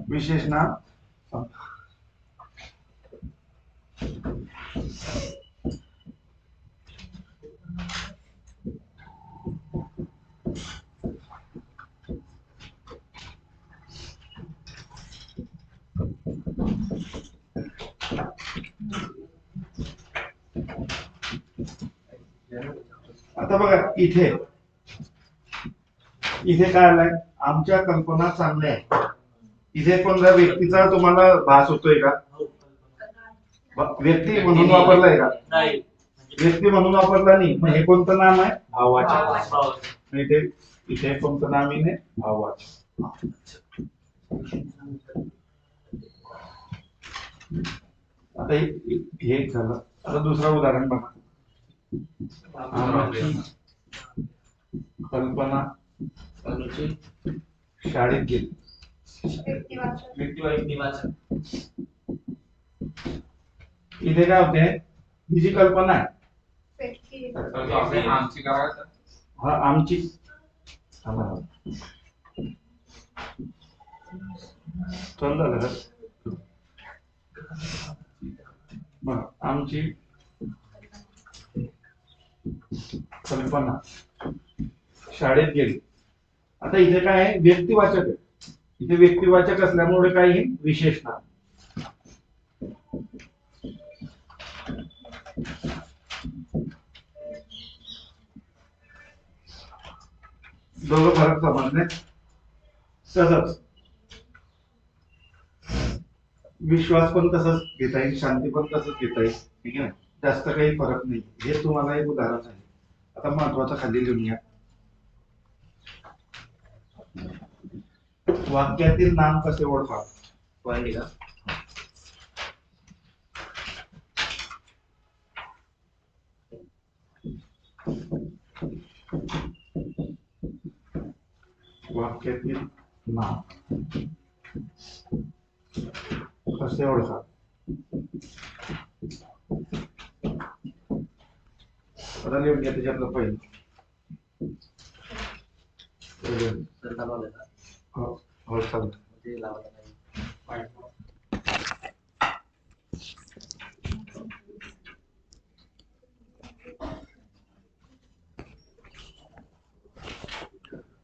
विशेष नाम आता बघा इथे काय आलंय, आमच्या कल्पना चांगल्या आहेत. इथे कोणत्या व्यक्तीचा तुम्हाला भास होतोय का? व्यक्ती म्हणून वापरलाय का? व्यक्ती म्हणून वापरला नाही. मग हे कोणतं नाम आहे? भाववाचक. इथे कोणतं नाम आहे? भाववाचक. आता हे झालं. आता दुसरं उदाहरण बघा. कल्पना शाळेत गेली. इथे काय होते? ही जी कल्पना आहे आमची आमची कल्पना शाळेत गेली. आता इथे काय आहे? व्यक्तिवाचक आहे. इथे व्यक्तिवाचक असल्यामुळे काही विशेष नाम. दोघं फरक समजले. तसंच विश्वास पण तसंच घेता येईल, शांती पण तसंच घेता येईल. ठीक आहे, जास्त काही फरक नाही. हे तुम्हाला एक उदाहरण आहे. आता महत्वाचं खाली लिहून घ्या. वाक्यातील नाम कसे ओळखावे? वाक्यातील नाम कसे ओळखावे? आता लिहून घ्या त्याच्यातलं पहिलं. हो चालेल.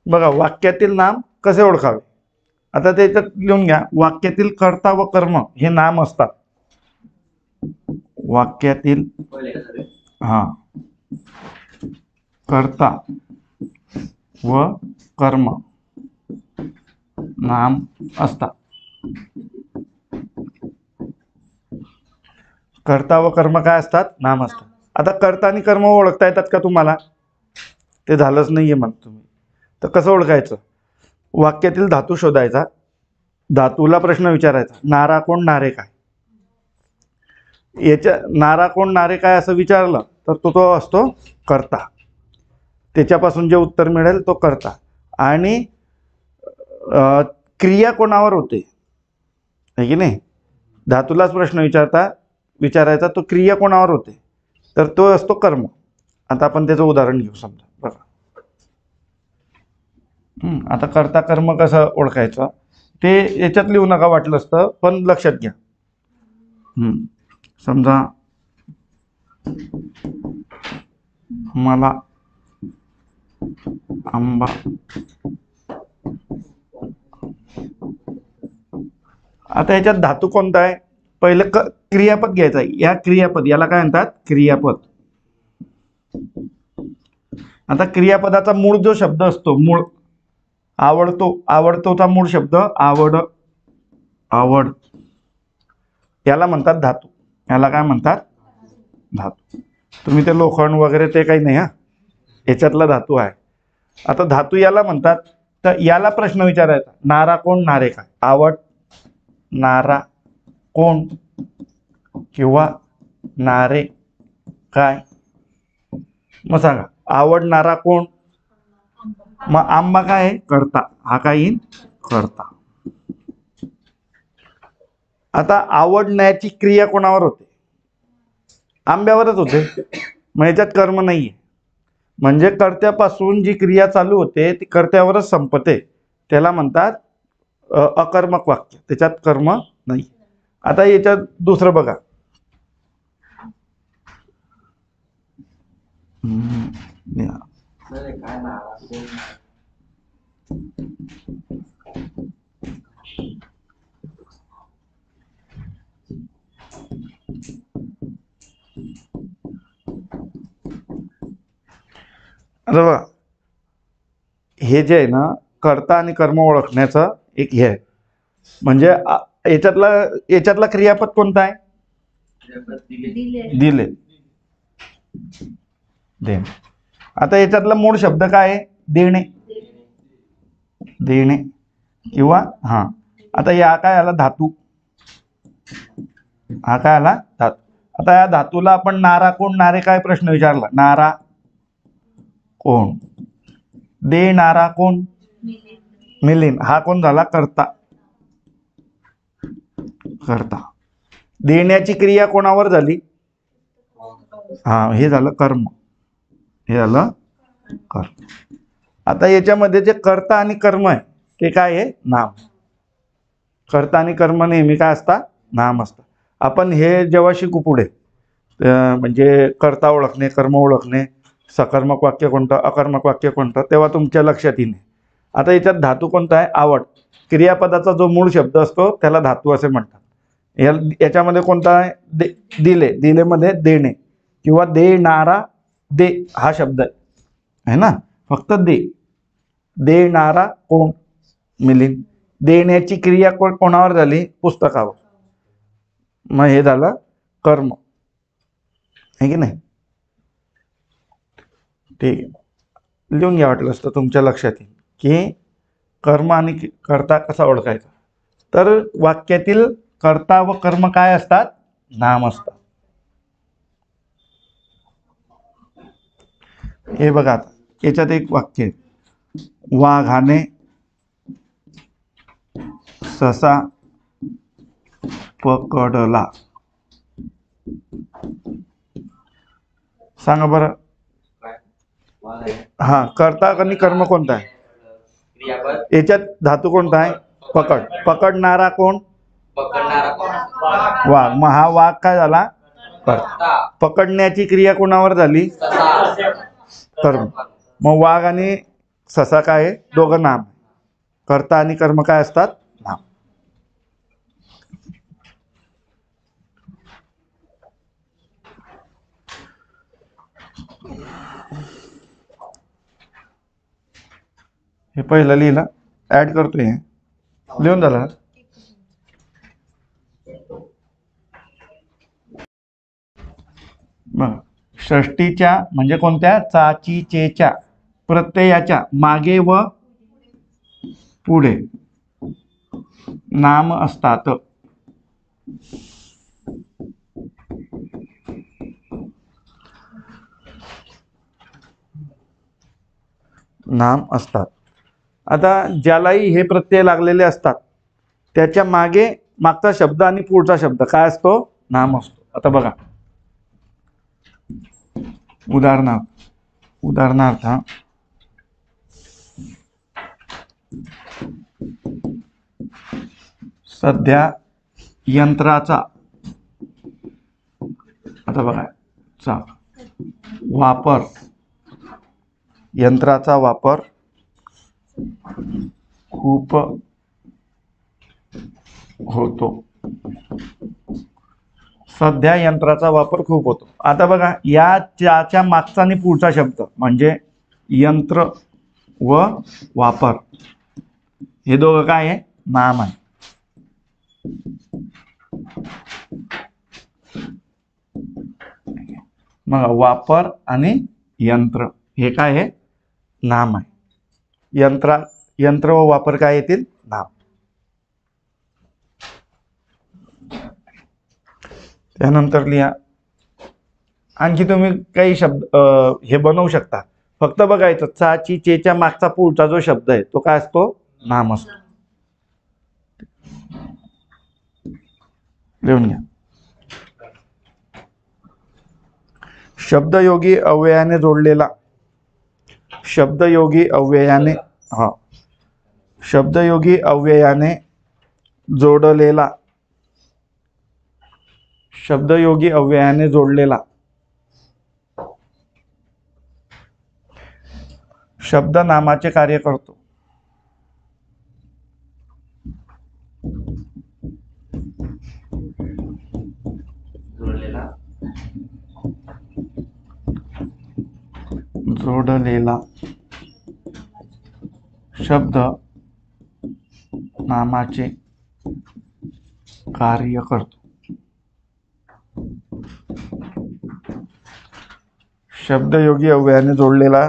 बघा, वाक्यातील नाम कसे ओळखावे. आता त्याच्यात लिहून घ्या. वाक्यातील कर्ता व कर्म हे नाम असतात. वाक्यातील कर्ता व कर्म नाम असतात. कर्ता व कर्म काय असतात? नाम असतात. आता कर्ता आणि कर्म ओळखता येतात का तुम्हाला? ते झालंच नाहीये मग तुम्ही. तर कसं ओळखायचं? वाक्यातील धातू शोधायचा. धातूला प्रश्न विचारायचा, नारा कोण नारे काय. याच्या नारा कोण नारे काय असं विचारलं तर तो असतो कर्ता. त्याच्यापासून जे उत्तर मिळेल तो कर्ता. आणि क्रिया कोणावर होते है की नाही? धातूलाच प्रश्न विचारायचा, तो क्रिया कोणावर होते तर तो असतो कर्म. आता आपण त्याचं उदाहरण घेऊ. समजा बघा, आता कर्ता कर्म कसं ओळखायचं ते याच्यात लिहू नका वाटलं असतं, पण लक्षात घ्या. समजा मला आंबा आता याच्यात धातू कोणता आहे? पहिलं क्रियापद घ्यायचं आहे. या क्रियापद, याला काय म्हणतात? क्रियापद. आता क्रियापदाचा मूळ जो शब्द असतो, मूळ आवडतोचा मूळ शब्द आवड, याला म्हणतात धातू. याला काय म्हणतात? धातू. तुम्ही ते लोखंड वगैरे ते काही नाही, याच्यातला धातू आहे. आता धातू याला म्हणतात. तर याला प्रश्न विचारायचा, नारा कोण नारे काय. आवड नारा कोण किंवा नारे काय. मग सांगा, आवड नारा कोण. मग आंबा काय आहे? कर्ता. हा काय येईल? कर्ता. आता आवडण्याची क्रिया कोणावर होते? आंब्यावरच होते. मग याच्यात कर्म नाहीये. म्हणजे कर्त्यापासून जी क्रिया चालू होते ती कर्त्यावरच संपते, त्याला म्हणतात अकर्मक वाक्य. त्याच्यात कर्म नाही. आता याच्यात दुसरं बघा. आता बघा, हे जे आहे ना, कर्ता आणि कर्म ओळखण्याचं एक हे आहे. म्हणजे याच्यातला क्रियापद कोणता आहे? दिले. देणे. आता याच्यातला मूळ शब्द काय आहे? देणे. देणे किंवा हा. आता या काय आला? धातू. हा काय आला? धातू. आता या धातूला आपण नारा कोण नारे काय प्रश्न विचारला? नारा कोण? देणारा कोण? मिलिंद. हा कोण झाला? कर्ता. कर्ता. देण्याची क्रिया कोणावर झाली? हा, हे झालं कर्म. हे झालं कर्म. आता याच्यामध्ये जे कर्ता आणि कर्म आहे ते काय आहे? नाम. कर्ता आणि कर्म नेहमी काय असतात? नाम असतात. आपण हे जेव्हा शिकू पुढे, म्हणजे कर्ता ओळखणे, कर्म ओळखणे, सकर्मक वाक्य कोणतं, अकर्मक वाक्य कोणतं, तेव्हा तुमच्या लक्षात येईल. आता याच्यात धातू कोणता आहे? आवड. क्रियापदाचा जो मूळ शब्द असतो त्याला धातू असे म्हणतात. याच्यामध्ये कोणता आहे? दिले. दिलेमध्ये देणे किंवा देणारा. दे हा शब्द आहे ना, फक्त दे. देणारा कोण? मिलिंद. देण्याची क्रिया कोणावर झाली? पुस्तकावर. मग हे झालं कर्म, आहे की नाही? ठीक आहे, लिहून घ्या वाटलं असतं, तुमच्या लक्षात येईल की कर्म आणि कर्ता कसा ओळखायचा. तर वाक्यातील कर्ता व कर्म काय असतात? नाम असतात. हे बघा, आता याच्यात एक वाक्य आहे. वाघाने ससा पकडला. सांगा बरं. हा, कर्ता आणि कर्म कोणता आहे? याच्यात धातू कोणता आहे? पकड. पकडणारा कोण? वाघ. मग हा वाघ काय झाला? कर्ता. पकडण्याची क्रिया कोणावर झाली? कर्म. मग वाघ आणि ससा काय आहे? दोघं नाम. कर्ता आणि कर्म काय असतात? नाम. हे पहिलं लिहिलं, ऍड करतोय. लिहून झालं. मग षष्टीच्या म्हणजे कोणत्या? चाची चेच्या प्रत्ययाच्या मागे व पुढे नाम असतात. नाम असतात. आता ज्यालाही हे प्रत्यय लागलेले असतात त्याच्या मागे मागचा शब्द आणि पुढचा शब्द काय असतो? नाम असतो. आता बघा, उदाहरणार्थ सध्या यंत्राचा, आता बघा, चा वापर, यंत्राचा वापर खूप होतो. सध्या यंत्राचा वापर खूप होतो. आता बघा, या च्या मागचा आणि पुढचा शब्द म्हणजे यंत्र व वापर, हे दोघं काय आहे? नाम आहे. मग वापर आणि यंत्र हे काय आहे? नाम आहे. यंत्र व वापर काय येतील? नाम. त्यानंतर लिहा. आणखी तुम्ही काही शब्द हे बनवू शकता. फक्त बघायचं, चाची चेच्या मागचा पुढचा जो शब्द आहे तो काय असतो? नाम असतो. लिहून घ्या. शब्दयोगी अव्ययाने जोडलेला, शब्दयोगी अव्ययाने, हा, शब्दयोगी अव्ययाने जोडलेला, शब्दयोगी अव्ययाने जोडलेला शब्द नामाचे कार्य करतो. जोडलेला शब्द नामाचे कार्य करतो. शब्दयोगी अव्ययाने जोडलेला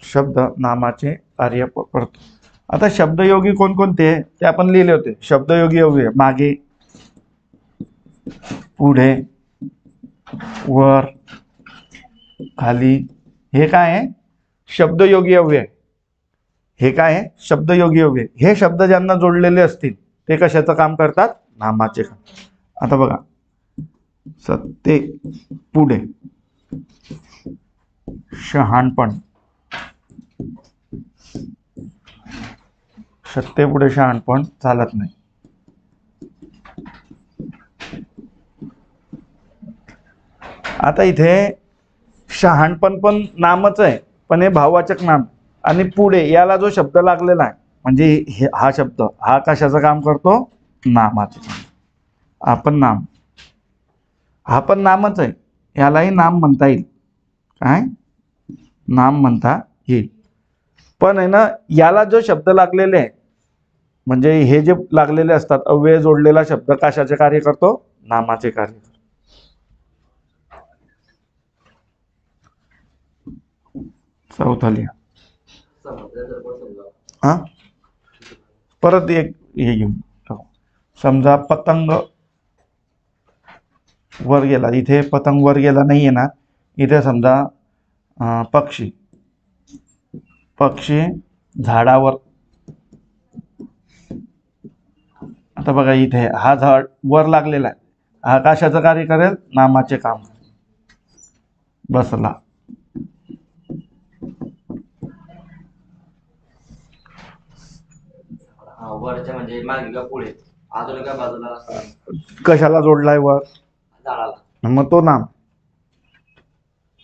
शब्द नामाचे कार्य करतो. आता शब्दयोगी कोणकोणते ते आपण लिहिले होते. शब्दयोगी अव्यय मागे, पुढे, वर, खाली, हे काय आहे? शब्दयोगी अव्यय. हे काय आहे? शब्दयोगी अव्यय. हे शब्द ज्यांना जोडलेले असतील ते कशाचं काम करतात? नामाचे काम. आता बघा, सत्ते पुढे शहाणपण, सत्ते पुढे शहाणपण चालत नाही. आता इथे शहाणपण पण नामच आहे, पण हे भाववाचक नाम. आणि पुढे याला जो शब्द लागलेला आहे म्हणजे हा शब्द हा कशाचं काम करतो? नामाचं काम. आपण नाम, हा पण नामच आहे, यालाही नाम म्हणता येईल. काय? नाम म्हणता येईल. पण आहे ना, याला जो शब्द लागलेले आहे म्हणजे हे जे लागलेले असतात अव्यय जोडलेला शब्द कशाचे कार्य करतो? नामाचे कार्य. चौथा लिहा. हा, परत एक हे घेऊन. समजा पतंग वर गेला, इथे पतंग वर गेला नाही येणार. इथे समजा पक्षी, पक्षी झाडावर. आता बघा इथे हा झाड वर लागलेला आहे, हा कशाचं कार्य करेल? नामाचे काम. बसला, वरच्या म्हणजे मागे का पुढे, अजून का बाजूला, कशाला जोडलाय? वर, झाडाला. मग तो नाम.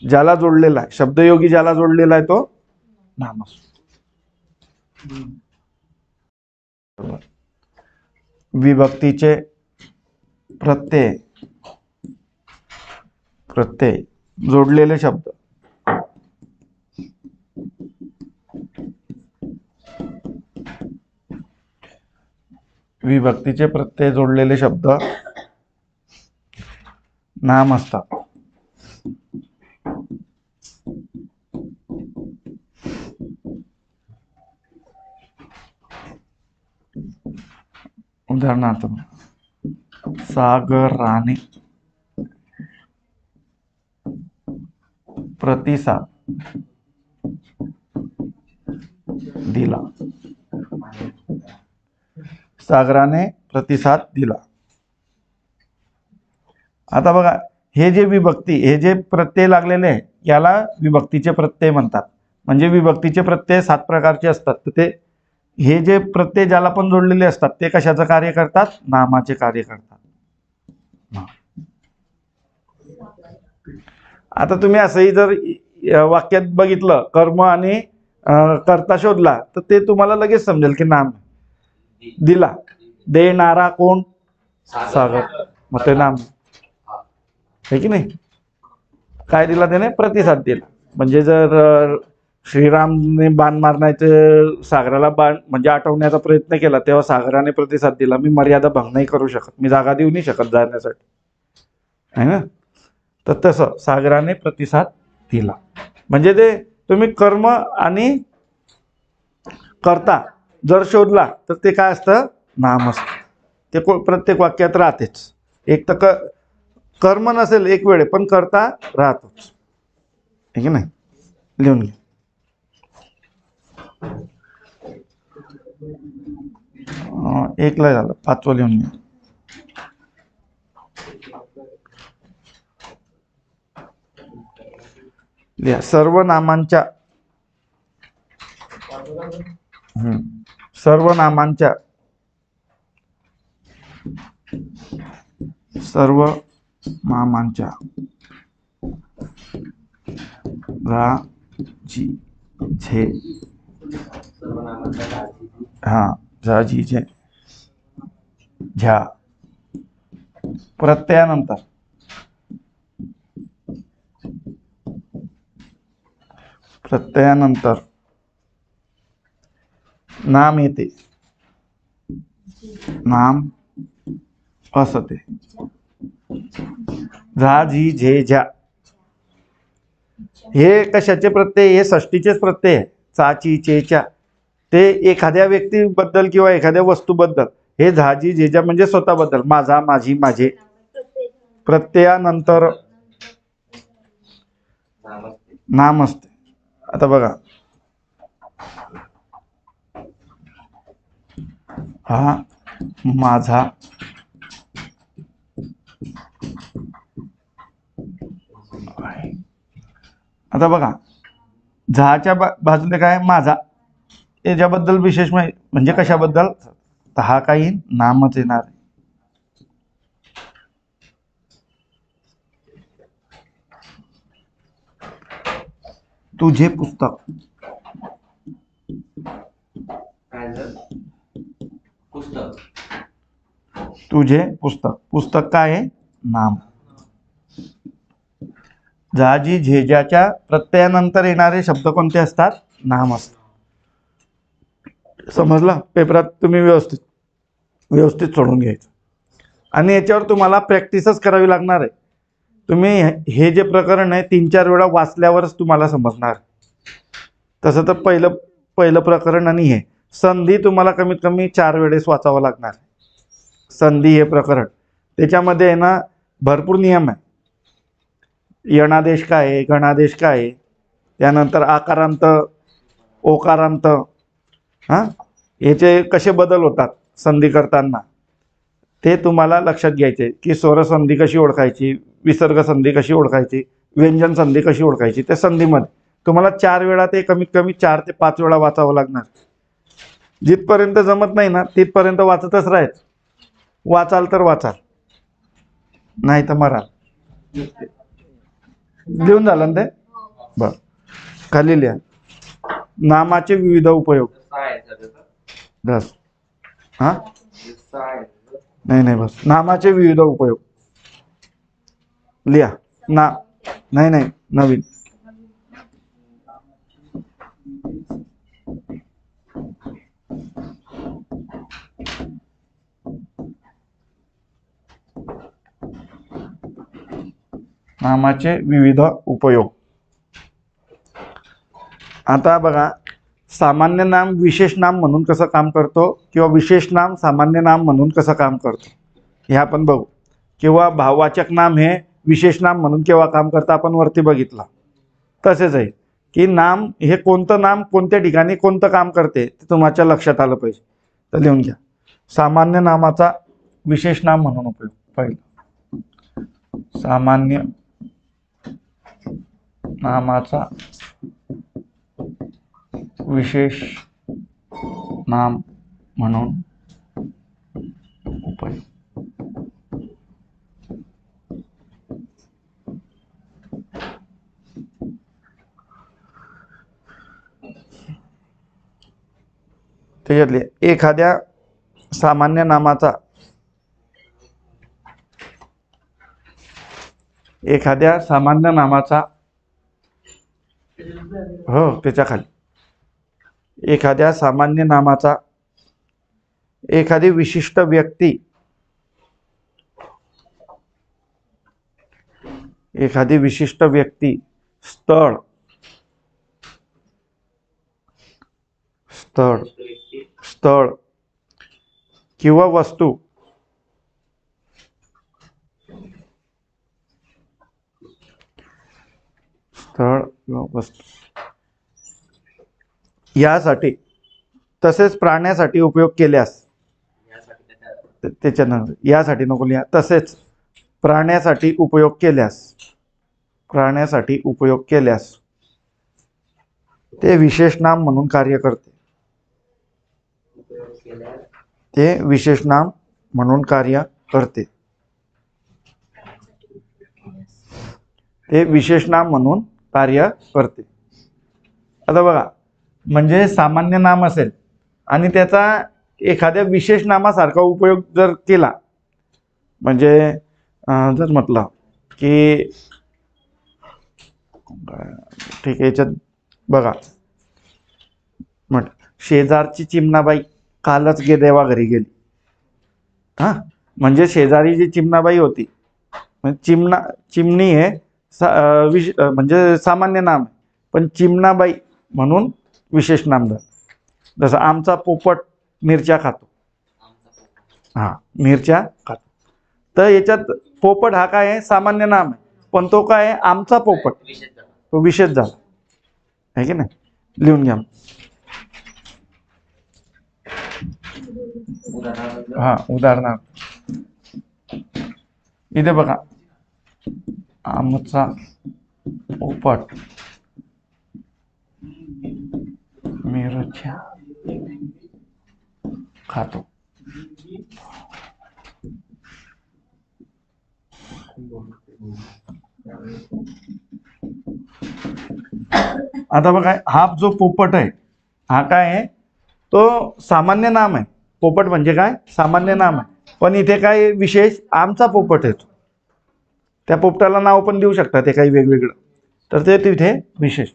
ज्याला जोडलेला आहे, शब्दयोगी ज्याला जोडलेला आहे तो नाम असतो. विभक्तीचे प्रत्यय, प्रत्यय जोडलेले शब्द, विभक्तीचे प्रत्यय जोडलेले शब्द नाम असतात. उदाहरणार्थ सागराने प्रतिसाद दिला, सागराने प्रतिसाद दिला. आता बघा हे जे विभक्ती, हे जे प्रत्यय लागलेले आहे याला विभक्तीचे प्रत्यय म्हणतात. म्हणजे विभक्तीचे प्रत्यय 7 प्रकारचे असतात. तर ते हे जे प्रत्यय ज्याला पण जोडलेले असतात ते कशाचं कार्य करतात? नामाचे कार्य करतात. आता तुम्ही असंही जर वाक्यात बघितलं कर्म आणि कर्ता शोधला तर ते तुम्हाला लगेच समजेल की नाम. दिला, देणारा कोण? सागर. मग ते नाम आहे की नाही? काय दिला त्याने? प्रतिसाद दिला. म्हणजे जर श्रीरामने बाण मारण्याचे सागराला बाण म्हणजे आठवण्याचा प्रयत्न केला तेव्हा सागराने प्रतिसाद दिला, मी मर्यादा भंग नाही करू शकत, मी जागा देऊ नाही शकत जाण्यासाठी, आहे ना? तर तसं सागराने प्रतिसाद दिला. म्हणजे ते तुम्ही कर्म आणि कर्ता जर शोधला तर ते काय असतं? नाम असतं. ते प्रत्येक वाक्यात राहतेच. एक तर कर्म नसेल एक वेळे पण कर्ता राहतोच, ठीक आहे? नाही लिहून घे. एकला झालं, 5वं लिहून घे. लिहा सर्वनामांच्या सर्वनामांच्या रा जी झे सर्वनामांचा काळजी. हा झा जी झे झ्या प्रत्ययानंतर नाम येते, नाम असते. झा जी झे झ्या हे कशाचे प्रत्यय? हे षष्टीचेच प्रत्यय आहे. चा ची चे च्या ते एखाद्या व्यक्तीबद्दल किंवा एखाद्या वस्तूबद्दल. हे झा जी झे झ्या म्हणजे स्वतःबद्दल. माझा, माझी, माझे. प्रत्ययानंतर नाम असते. आता बघा हा माझा, आता बघा झहाच्या बाजूला काय? माझा. याच्याबद्दल विशेष माहिती म्हणजे कशाबद्दल? तर हा काही नामच येणार. तुझे पुस्तक, काय झालं? पुस्तक. तुझे पुस्तक. पुस्तक काय आहे? नाम. जहाजी झेजाच्या प्रत्ययानंतर येणारे शब्द कोणते असतात? नाम असतात. समजलं? पेपरात तुम्ही व्यवस्थित सोडून घ्यायचं. आणि याच्यावर तुम्हाला प्रॅक्टिसच करावी लागणार आहे. तुम्ही हे जे प्रकरण आहे 3-4 वेळा वाचल्यावरच तुम्हाला समजणार. तसं तर पहिलं प्रकरण आणि हे संधी तुम्हाला कमीत कमी 4 वेळेस वाचावं लागणार. संधी हे प्रकरण त्याच्यामध्ये आहे ना भरपूर नियम आहे. यणादेश काय आहे, गणादेश काय आहे, त्यानंतर आकारांत, ओकारांत, याचे कसे बदल होतात संधी करताना ते तुम्हाला लक्षात घ्यायचे. की स्वरसंधी कशी ओळखायची, विसर्ग संधी कशी ओळखायची, व्यंजन संधी कशी ओळखायची. त्या संधीमध्ये तुम्हाला 4 वेळा ते कमीत कमी 4 ते 5 वेळा वाचावं लागणार. जिथपर्यंत जमत नाही ना तिथपर्यंत वाचतच राहायचं. वाचाल तर वाचाल, नाही तर मराल. लिहून झालं ना ते? बर, खाली लिहा नामाचे विविध उपयोग. बस. हा नाही बस नामाचे विविध उपयोग लिहा. नाही नवीन. नामाचे विविध उपयोग. आता बघा सामान्य नाम विशेष नाम म्हणून कसं काम करतो किंवा विशेष नाम सामान्य नाम म्हणून कसं काम करतो हे आपण बघू. किंवा भाववाचक नाम हे विशेष नाम म्हणून केव्हा काम करतं आपण वरती बघितलं. तसेच आहे की नाम हे कोणतं नाम कोणत्या ठिकाणी कोणतं काम करते ते तुमच्या लक्षात आलं पाहिजे. तर लिहून घ्या. सामान्य नामाचा विशेष नाम म्हणून उपयोग. पहिलं सामान्य नामाचा विशेष नाम म्हणून उपयोग. त्याच्यातले एखाद्या सामान्य नामाचा हो त्याच्या खाली एखाद्या सामान्य नामाचा एखादी विशिष्ट व्यक्ती, स्थळ किंवा वस्तू यासाठी तसेच प्राण्यासाठी उपयोग केल्यास, त्याच्यानंतर यासाठी नको लिहा, तसेच प्राण्यासाठी उपयोग केल्यास ते विशेष नाम म्हणून कार्य करते. उपयोग केल्यास ते विशेष नाम म्हणून कार्य करते. ते विशेष नाम म्हणून कार्य करते. आता बघा, म्हणजे सामान्य नाम असेल आणि त्याचा एखाद्या विशेष नामासारखा उपयोग जर केला, म्हणजे जर म्हटलं की ठीक आहे, याच्यात बघा, शेजारची चिमणाबाई कालच देवा घरी गेली. हा, म्हणजे शेजारी जी चिमणाबाई होती, चिमणी हे म्हणजे सामान्य नाम, पण चिमणाबाई म्हणून विशेष नाम झालं. जसं आमचा पोपट मिरच्या खातो. हा, मिरच्या खातो. तर याच्यात पोपट हा काय आहे, सामान्य नाम आहे, पण तो काय आहे, आमचा पोपट, विशेष झाला. तो विशेष झाला आहे की नाही. लिहून घ्या. उदाहरणार्थ हा, उदाहरणार्थ इथे बघा, आमचा पोपट मिरच्या खातो. आता बघा, हा जो पोपट आहे हा काय आहे, तो सामान्य नाम आहे. पोपट म्हणजे काय, सामान्य नाम आहे, पण इथे काय विशेष, आमचा पोपट आहे. त्या पोपटाला नाव पण देऊ शकतात ते काही वेगवेगळं, तर ते तिथे विशेष.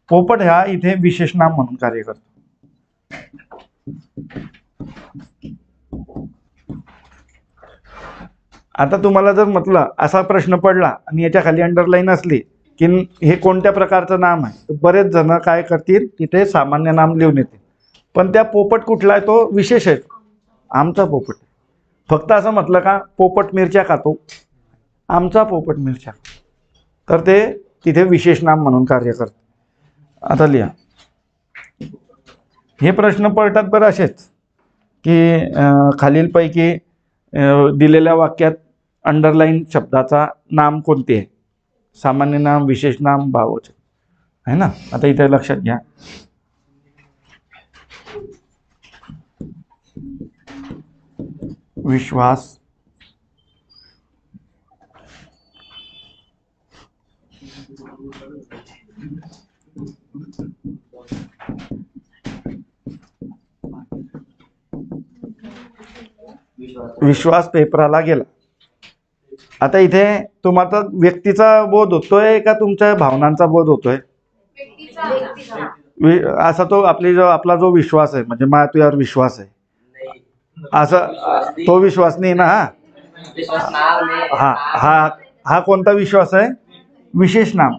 पोपट हा इथे विशेष नाम म्हणून कार्य करतो. आता तुम्हाला जर म्हटलं, असा प्रश्न पडला आणि याच्या खाली अंडरलाईन असली की हे कोणत्या प्रकारचं नाम आहे, तर बरेच जण काय करतील, तिथे सामान्य नाम लिहून येतील, पण त्या पोपट कुठला आहे, तो विशेष आहे, आमचा पोपट. फक्त असं म्हटलं का, पोपट मिरच्या खातो, आमचा पोपट मिरच्या, तर ते तिथे विशेष नाम म्हणून कार्य करतं. आता लिहा, हे प्रश्न पडतात बरं असेच की खालीलपैकी दिलेल्या वाक्यात अंडरलाईन शब्दाचा नाम कोणते आहे, सामान्य नाम, विशेष नाम, भाववाचक आहे ना. आता इथे लक्षात घ्या, विश्वास, विश्वास पेपराला गेला. आता इथे तुम्हाला व्यक्तीचा बोध होतोय का तुमच्या भावनांचा बोध होतोय? असा तो आपला जो विश्वास आहे, म्हणजे मला तुझ्यावर विश्वास आहे, असं तो विश्वास नाही ना. हा हा हा कोणता विश्वास आहे, विशेष नाम.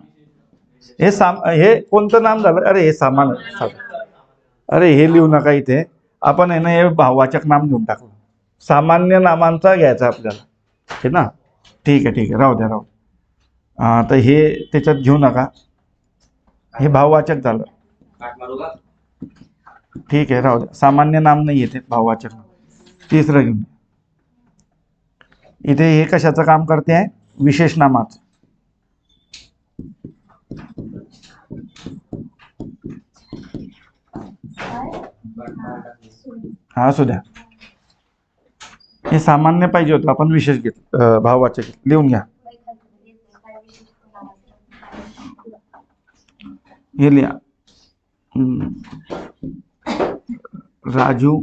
हे कोणतं नाम झालं, अरे हे सामान्य, अरे हे लिहू नका इथे, आपण आहे ना हे भाववाचक नाम घेऊन टाकलं. सामान्य नामांचा घ्यायचा आपल्याला, हे ना. ठीक आहे, ठीक आहे, राहू द्या. तर हे त्याच्यात घेऊ नका, हे भाववाचक झालं. ठीक आहे, राहू द्या, सामान्य नाम नाही येते, भाववाचक. तिसरं घेऊन, इथे हे कशाचं काम करते आहे, विशेष नामाचं. हा, असू द्या, हे सामान्य पाहिजे होतं, आपण विशेष घेतलं, भाववाचक. लिहून घ्या, हे लिहा, राजू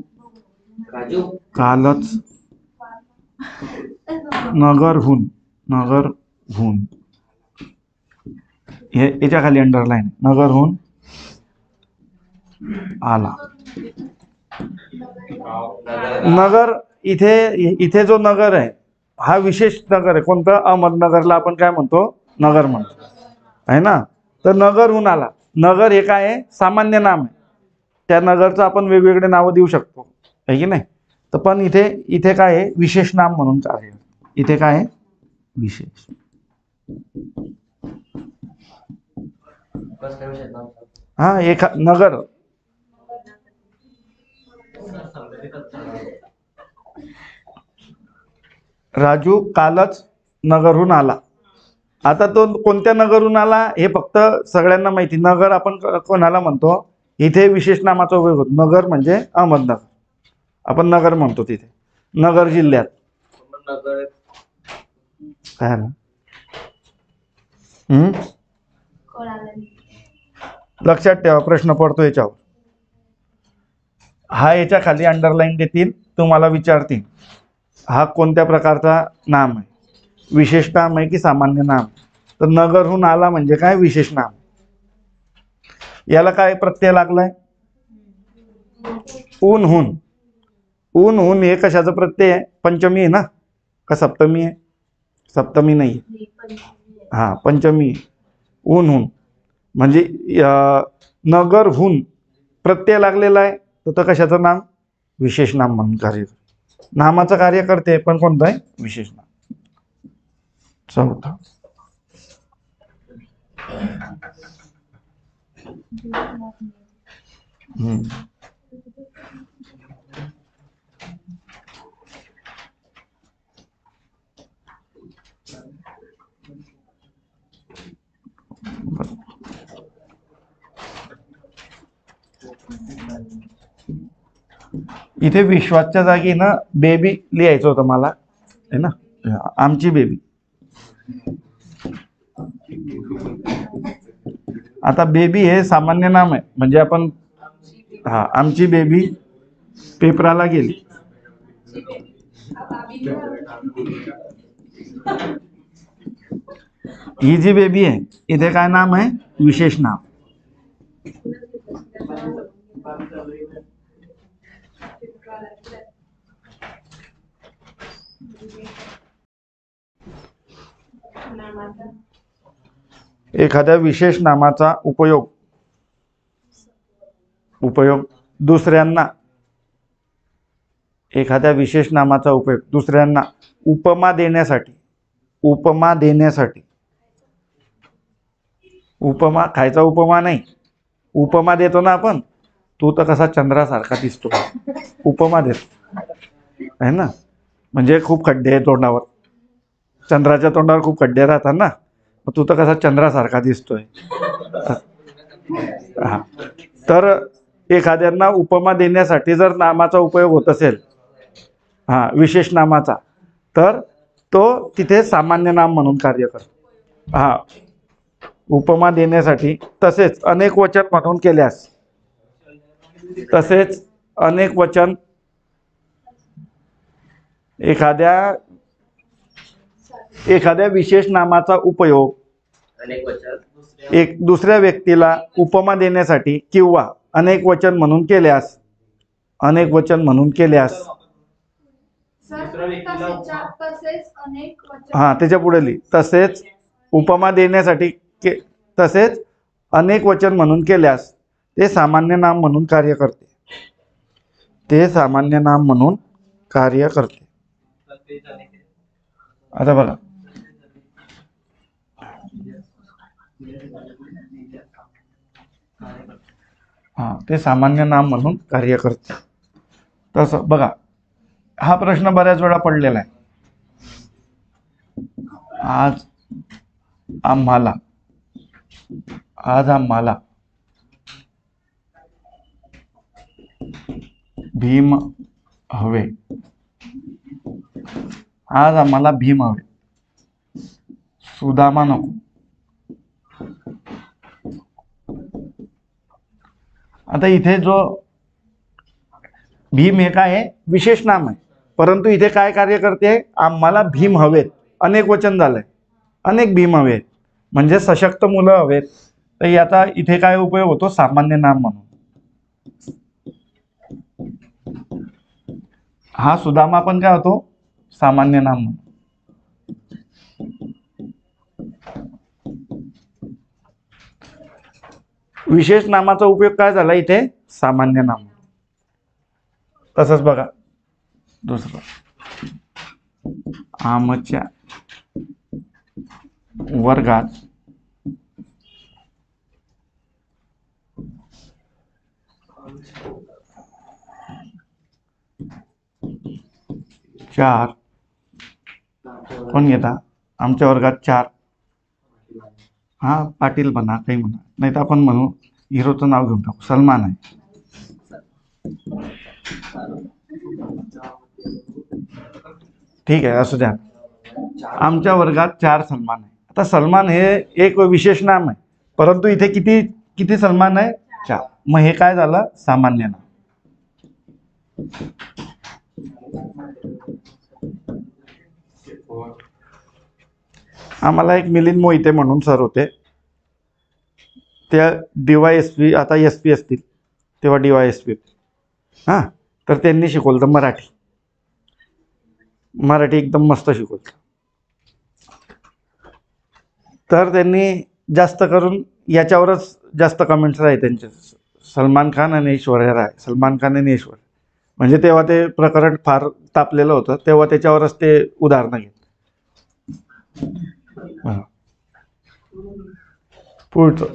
कालच नगरहून हे याच्या खाली अंडरलाईन, नगरहून आला. नगर, इथे जो नगर आहे हा विशेष नगर आहे. कोणतं, अहमदनगरला आपण काय म्हणतो, नगर म्हणतो आहे ना. तर नगरहून आला, नगर हे काय आहे, सामान्य नाम आहे. त्या नगरचं आपण वेगवेगळे नावं देऊ शकतो, आहे की नाही. तर पण इथे काय आहे, विशेष नाम म्हणून आहे. इथे काय आहे, विशेष. हा, नगर, राजू कालच नगरहून आला. आता तो कोणत्या नगरहून आला हे फक्त सगळ्यांना माहिती. नगर आपण कोणाला म्हणतो, इथे विशेष नामाचा उपयोग होतो. नगर म्हणजे अहमदनगर, आपण नगर म्हणतो तिथे, नगर जिल्ह्यात. नगर काय ना लक्षात ठेवा, प्रश्न पडतो याच्यावर. हा याच्या खाली अंडरलाईन देतील, तुम्हाला विचारतील हा कोणत्या प्रकारचा नाम आहे, विशेष नाम आहे की सामान्य नाम. तर नगरहून आला म्हणजे काय, विशेष नाम. याला काय प्रत्यय लागलाय, ऊनहून. ऊनहून हे कशाचं प्रत्यय आहे, पंचमी आहे ना का सप्तमी आहे, सप्तमी नाही, हा पंचमी. ऊनहून म्हणजे नगरहून प्रत्यय लागलेला आहे, तर तो कशाचं नाम, विशेष नाम म्हणून कार्य. नामाचं कार्य करते पण कोणतं आहे, विशेष नाम. चौथा इथे विश्वासच्या जागी ना बेबी लिहायचं होतं मला, है ना, आमची बेबी. आता बेबी हे सामान्य नाम आहे, म्हणजे आपण हा आमची बेबी पेपराला गेली. ही जी बेबी आहे इथे काय नाम आहे, विशेष नाम. एखाद्या विशेष नामाचा उपयोग दुसऱ्यांना, एखाद्या विशेष नामाचा उपयोग दुसऱ्यांना उपमा देण्यासाठी, उपमा देण्यासाठी. उपमा खायचा उपमा नाही, उपमा देतो ना आपण, तू तर कसा चंद्रासारखा दिसतो, उपमा देतो आहे ना. म्हणजे खूप खड्डे आहे तोंडावर, चंद्राच्या तोंडावर खूप खड्डे राहतात ना, मग तू तर कसा चंद्रासारखा दिसतोय. हा, तर एखाद्यांना उपमा देण्यासाठी जर नामाचा उपयोग होत असेल, हा विशेष नामाचा, तर तो तिथे सामान्य नाम म्हणून कार्य करतो. हा, उपमा देण्यासाठी. तसेच अनेक वचन म्हणून केल्यास, तसेच अनेक वचन, एखाद्या विशेष नामाचा उपयोग एक दुसऱ्या व्यक्तीला उपमा देण्यासाठी किंवा अनेक वचन म्हणून केल्यास, अनेक वचन म्हणून केल्यास, हा त्याच्या पुढे लिही, तसेच उपमा देण्यासाठी तसेच अनेक वचन म्हणून केल्यास ते सामान्य नाम म्हणून कार्य करते. ते सामान्य नाम म्हणून कार्य करते. आता बघा, हा ते सामान्य नाम म्हणून कार्य करते. तसं बघा, हा प्रश्न बऱ्याच वेळा पडलेला आहे. आज आम्हाला भीम हवे. आज आम्हाला भीम हवे, सुदामा नको. आता इथे जो भीम हे काय आहे, विशेष नाम आहे, परंतु इथे काय कार्य करते, आम्हाला भीम हवेत, अनेक वचन झालंय, अनेक भीम हवेत म्हणजे सशक्त मुलं हवेत. तर याचा इथे काय उपयोग होतो, सामान्य नाम म्हणून. हा सुदामा पण काय होतो, सामान्य नाम म्हणून. विशेष नामाचा उपयोग काय झाला इथे, सामान्य नाम. तसंच बघा दुसरं, आमच्या वर्गात चार, कोण घेता, आमच्या वर्गात 4 हा पाटील म्हणा काही म्हणा, नाही तर आपण म्हणू हिरोचं नाव घेऊन टाकू, सलमान आहे. ठीक आहे, असू द्या. आमच्या वर्गात 4 सलमान आहे. आता सलमान हे एक विशेष नाम आहे, परंतु इथे किती किती सलमान आहे? 4. मग हे काय झालं? सामान्य नाम. आम्हाला एक मिलिंद मोहिते म्हणून सर होते, त्या DYSP, आता SP असतील, तेव्हा DYSP. हां, तर त्यांनी शिकवलं मराठी. मराठी एकदम मस्त शिकवलं. तर त्यांनी जास्त करून याच्यावरच जास्त कमेंट्स आहे त्यांचे, सलमान खान आणि ऐश्वर्या राय, सलमान खान आणि ऐश्वर्या. म्हणजे तेव्हा ते प्रकरण फार तापलेलं होतं, तेव्हा त्याच्यावरच ते उदाहरणं घेत. पुढचं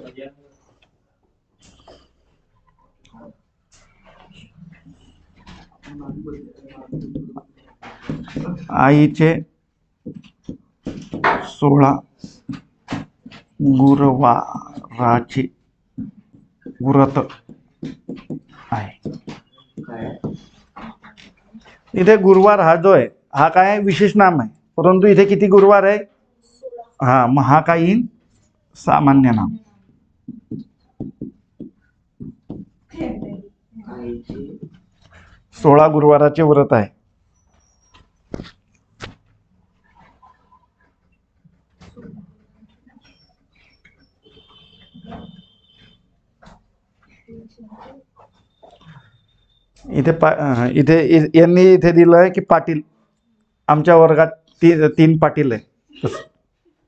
आईचे 16 गुरुवाराचे व्रत आहे. इथे गुरुवार हा जो आहे हा काय विशेष नाम आहे, परंतु इथे किती गुरुवार आहे? हा, मग हा काय येईल? सामान्य नाम. आईची 16 गुरुवाराचे व्रत आहे. इथे यांनी इथे दिलं आहे की पाटील. आमच्या वर्गात 3 पाटील आहे.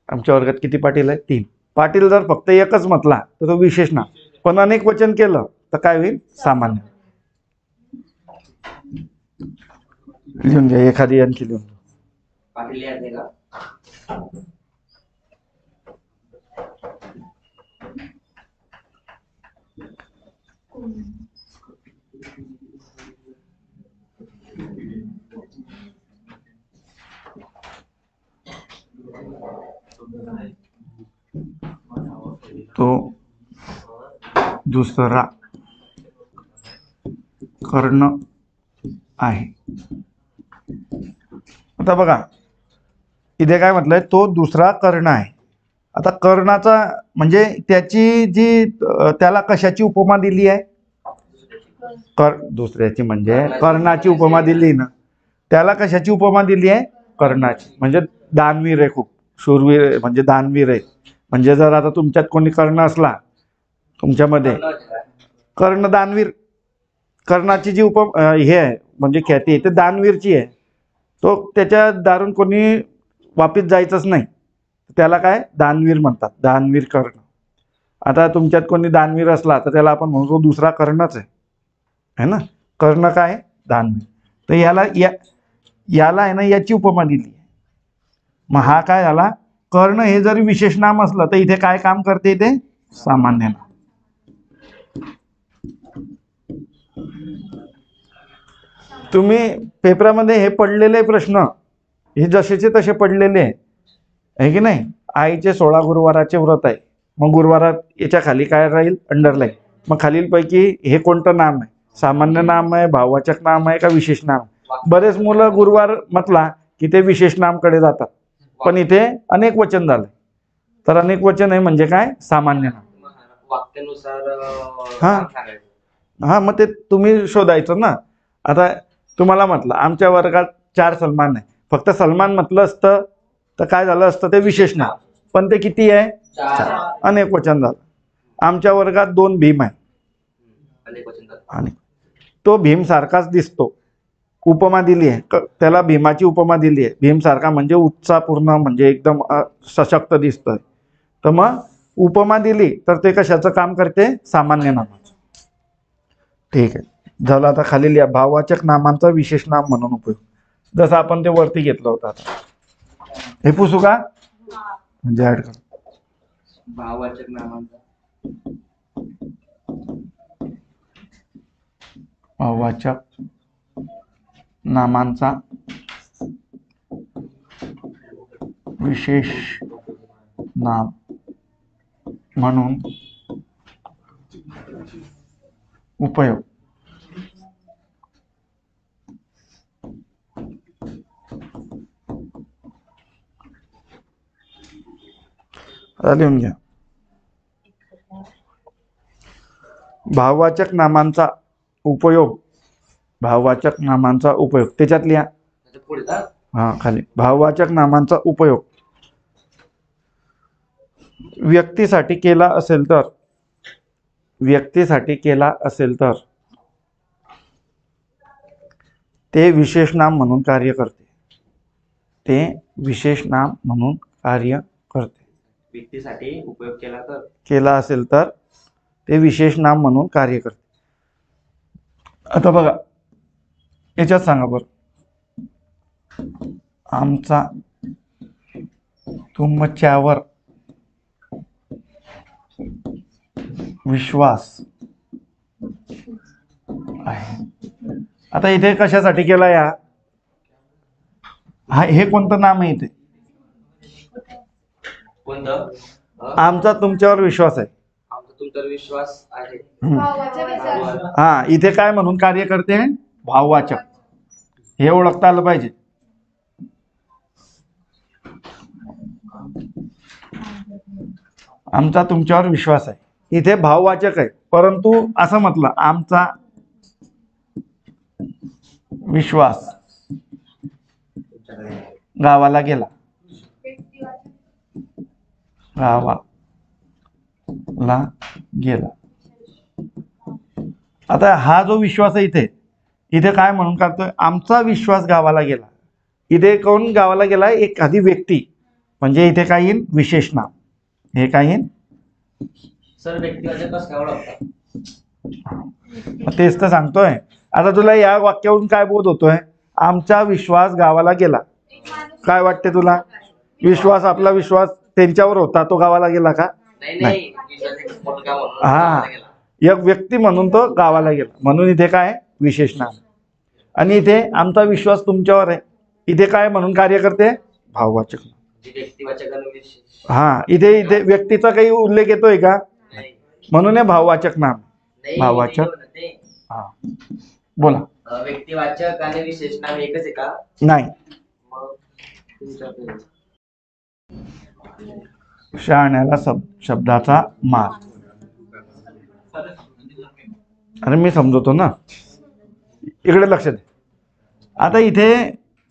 आमच्या वर्गात किती पाटील आहे? 3. पाटील जर फक्त एकच म्हटला तर तो विशेष नाम, पण अनेक वचन केलं तर काय होईल? सामान्य. लिहून घ्या, एखादी आणखी लिहून घ्या. पाटील यायचे का? तो दुसरा कर्ण आहे. आता बघा इथे काय म्हटलंय? तो दुसरा कर्ण आहे. आता कर्णाचा म्हणजे त्याची जी त्याला कशाची उपमा दिली आहे? दुसऱ्याची म्हणजे कर्णाची उपमा दिली ना, त्याला कशाची उपमा दिली आहे? कर्णाची. म्हणजे दानवीर आहे, खूप शूरवीर आहे, म्हणजे दानवीर आहे. म्हणजे जर आता तुमच्यात कोणी कर्ण असला तुमच्यामध्ये, कर्ण दानवीर, कर्णाची जी हे आहे म्हणजे ख्याती आहे ते दानवीरची आहे. तो त्याच्या दारून कोणी वापिस जायचंच नाही, त्याला काय दानवीर म्हणतात, दानवीर कर्ण. आता तुमच्यात कोणी दानवीर असला तर त्याला आपण म्हणतो दुसरा कर्णच आहे ना. कर्ण काय? दानवीर. तर याला आहे ना याची उपमा दिली. मग हा काय झाला? कर्ण हे जरी विशेष नाम असलं तर इथे काय काम करते? ते सामान्य नाम. तुम्ही पेपरामध्ये हे पडलेले प्रश्न हे जसेचे तसे पडलेले आहे की नाही? आईचे 16 गुरुवाराचे व्रत आहे. मग गुरुवारात याच्या खाली काय राहील? अंडरलाईन. मग खालीलपैकी हे कोणतं नाम आहे? सामान्य नाम आहे, भाववाचक नाम आहे का विशेष नाम? बरेच मुलं गुरुवार म्हटला की ते विशेष नामकडे जातात, पण इथे अनेक वचन झालं. तर अनेक वचन आहे म्हणजे काय? सामान्य नाम. वाक्यानुसार हा. नाम सांगायचं. हा, मग ते तुम्ही शोधायचं ना. आता तुम्हाला म्हटलं आमच्या वर्गात 4 सलमान आहे, फक्त सलमान म्हटलं असतं तर काय झालं असतं? ते विशेष नाम. पण ते किती आहे? 4. अनेक वचन झालं. आमच्या वर्गात 2 भीम आहे, अनेक वचन झालं. आणि तो भीम सारखाच दिसतो. उपमा दिली आहे, त्याला भीमाची उपमा दिली आहे. भीम सारखा म्हणजे उत्साहपूर्ण, म्हणजे एकदम सशक्त दिसतोय. तर मग उपमा दिली तर ते कशाचं काम करते? सामान्य नामाचं. ठीक आहे, झालं. आता खाली लिहा भाववाचक नामांचा विशेष नाम म्हणून उपयोग, जसं आपण ते वरती घेतलं होतं. आता हे पुसू का? म्हणजे ऍड कर. भाववाचक नामांचा भाववाचक नामांचा विशेष नाम म्हणून उपयोग. आता लिहून घ्या. भाववाचक नामांचा उपयोग. भाववाचक नामांचा उपयोग त्याच्यात लिहा. त्याच्या पुढे का? हा खाली भाववाचक नामांचा उपयोग व्यक्तीसाठी केला असेल तर, व्यक्तीसाठी केला असेल तर ते विशेष नाम म्हणून कार्य करते. ते विशेष नाम म्हणून कार्य करते. व्यक्तीसाठी उपयोग केला तर केला असेल तर ते विशेष नाम म्हणून कार्य करते. आता बघा याच्यात सांगा बरं. आमचा तुमच्यावर विश्वास आहे. आता इथे कशासाठी केला या? हा हे कोणतं नाम आहे इथे? कोणतं? आमचा तुमच्यावर विश्वास आहे. आमचा तुमच्यावर विश्वास आहे. हा इथे काय म्हणून कार्य करते? भाववाचक. हे ओळखता आलं पाहिजे. आमचा तुमच्यावर विश्वास आहे. इथे भाववाचक आहे, परंतु असं म्हटलं आमचा विश्वास गावाला गेला. गावाला गेला. आता हा जो विश्वास आहे इथे इथे काय म्हणून करतोय? आमचा विश्वास गावाला गेला. इथे कोण गावाला गेला? एखादी व्यक्ती. म्हणजे इथे काय येईल? विशेष नाम. हे काय येईल? सर व्यक्तिवाचक कसं काय ओळखतात? तेच तर सांगतोय. आता तुला या वाक्यावरून काय बोध होतोय? आमचा विश्वास गावाला गेला. काय वाटते तुला? विश्वास, आपला विश्वास त्यांच्यावर होता, तो गावाला गेला का? नाही. मुलगा म्हणून हा गावाला गेला. एक व्यक्ती म्हणून तो गावाला गेला, म्हणून इथे काय? विशेष नाम. आणि इथे आमचा विश्वास तुमच्यावर आहे. इथे काय म्हणून कार्य करते? भाववाचक. व्यक्तिवाचक आणि विशेष. हा इथे इथे व्यक्तीचा काही उल्लेख येतोय का? नाही. म्हणून हे भाववाचक नाम. नाही, भाववाचक. नाही म्हणत ते. हा बोला. व्यक्तिवाचक आणि विशेष नाम एकच आहे का? नाही. मग तुमच्याकडे शहाण्याला शब्दाचा मार. अरे मी समजवतो ना, इकडे लक्ष दे. आता इथे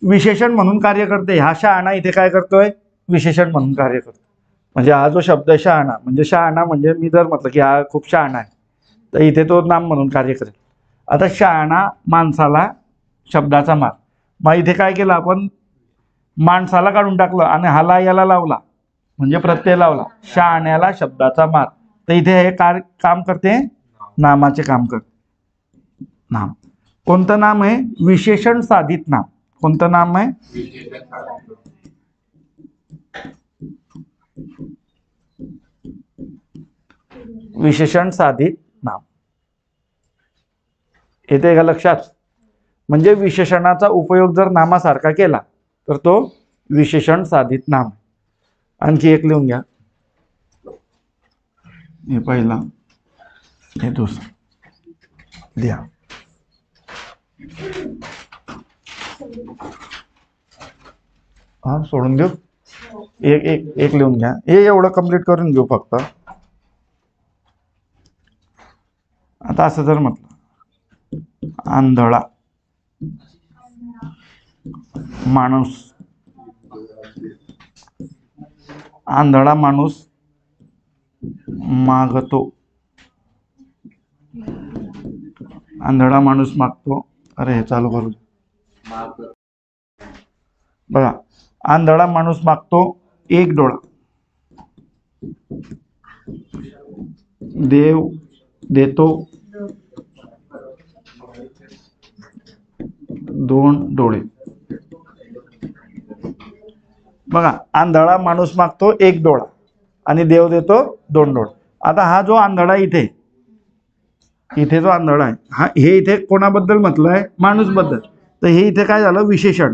विशेषण म्हणून कार्य करते. हा शहाणा इथे काय करतोय? विशेषण म्हणून कार्य करतो. म्हणजे हा जो शब्द आहे शहाणा, म्हणजे शहाणा म्हणजे मी जर म्हटलं की हा खूप शहाणा आहे तर इथे तो नाम म्हणून कार्य करेल. आता शहाणा माणसाला शब्दाचा मार. मग इथे काय केलं आपण? माणसाला काढून टाकलं आणि हाला याला लावला, म्हणजे प्रत्यय लावला. शहाण्याला शब्दाचा मार. तर इथे हे काम करते? नामाचे काम करते. नाम कोणतं नाम आहे? विशेषण साधित नाम. कोणतं नाम आहे? विशेषण साधित नाम. येते का लक्षात? म्हणजे विशेषणाचा उपयोग जर नामासारखा केला तर तो विशेषण साधित नाम. आणखी एक लिहून घ्या. हे पहिला, हे दुसरं लिहा. हा सोडून देऊ. एक एक एक लिहून घ्या. हे एवढं कंप्लीट करून घेऊ फक्त. आता असं जर म्हटलं आंधळा माणूस, आंधळा माणूस मागतो. आंधळा माणूस मागतो. अरे हे चालू करू बघा. आंधळा माणूस मागतो एक डोळा. देव देतो दोन डोळे. बघा आंधळा माणूस मागतो एक डोळा आणि देव देतो दोन डोळे. आता हा जो आंधळा इथे इथे जो आंधळा आहे हा हे इथे कोणाबद्दल म्हटलंय? माणूस बद्दल. तर हे इथे काय झालं? विशेषण.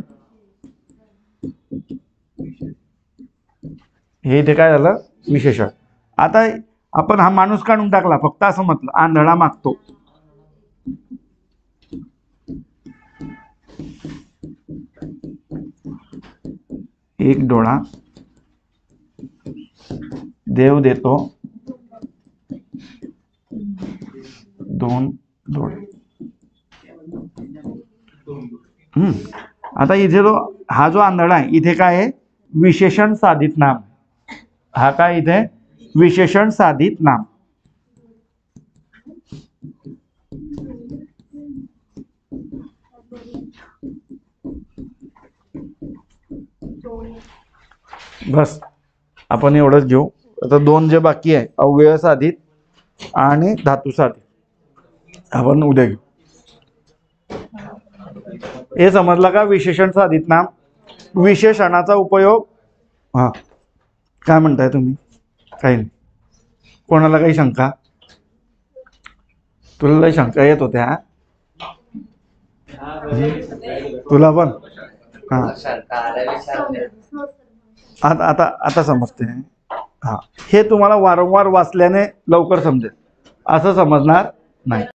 हे इथे काय झालं? विशेषण. आता आपण हा माणूस काढून टाकला, फक्त असं म्हटलं आंधळा मागतो. एक डोळा देव देतो, दोन डोळे. आता इथे हा जो आंधळा आहे, इथे काय आहे? विशेषण साधित नाम. हा काय इथे? विशेषण साधित नाम. बस आपण एवढंच घेऊ. आता दोन जे बाकी आहे, अव्यय साधित आणि धातू साधित, आपण उद्या घेऊ. हे समजलं का? विशेषण साधित नाम. विशेषणाचा उपयोग. हा, काय म्हणताय तुम्ही? काही नाही. कोणाला काही शंका? तुला काही शंका येत होत्या? तुला पण? हा, आता समजते. हा, हे तुम्हाला वारंवार वाचल्याने लवकर समजेल, असं समजणार नाही.